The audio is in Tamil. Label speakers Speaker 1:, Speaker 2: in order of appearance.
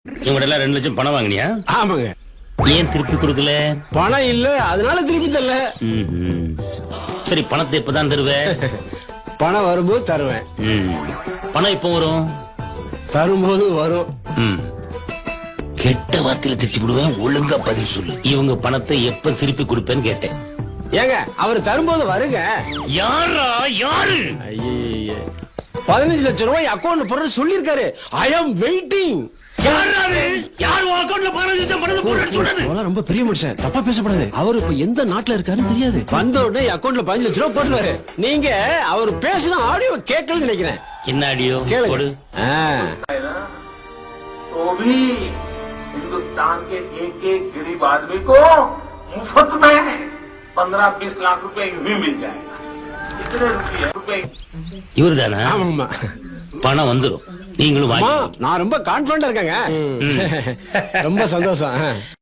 Speaker 1: இவங்க எல்லாம் 2 லட்சம் பணம் வாங்கினியா?
Speaker 2: ஆமாங்க.
Speaker 1: ஏன் திருப்பி கொடுக்கல?
Speaker 2: பணம் இல்ல, அதனால திருப்பி தரல.
Speaker 1: சரி, பணத்தை எப்பதான் தருவ?
Speaker 2: பணம் வரும்போது தருவேன்.
Speaker 1: பணம் எப்போ வரும்?
Speaker 2: தரும்போது வரும்.
Speaker 1: கெட்ட வார்த்தையில திட்டி விடுவேன், ஒழுங்கா பதில் சொல்லு. இவங்க பணத்தை எப்ப திருப்பி கொடுப்பேன்னு கேட்டேன்.
Speaker 2: ஏங்க, அவர் தரும்போது வருங்க.
Speaker 1: யாரா யாரு?
Speaker 2: 15 லட்சம் ரூபாய் அக்கௌண்ட் போடுற சொல்லிருக்காரு. ஐ ஆம் வெயிட்டிங். ரொம்ப பெரிய மனுஷன், தப்பா பேசப்படாது. அவர் இப்ப எந்த நாட்டுல இருக்காருன்னு தெரியாது. வந்த உடனே அக்கௌண்ட்ல 15 லட்சம் ரூபாய் போட்டுவாரு. நீங்க அவர் பேசின ஆடியோ கேட்கலன்னு நினைக்கிறேன்.
Speaker 1: என்ன ஆடியோ?
Speaker 2: கேளு.
Speaker 3: तो भी हिंदुस्तान के एक गरीब आदमी को मुफ्त में 15-20 लाख रुपए यूं ही मिल जाएगा. कितने रुपए?
Speaker 1: இவரு தானே?
Speaker 2: ஆமாமா.
Speaker 1: பணம் வந்துரும், நீங்களும் வாங்கி.
Speaker 2: நான் ரொம்ப கான்பிடண்டா இருக்கேங்க. ரொம்ப சந்தோஷம்.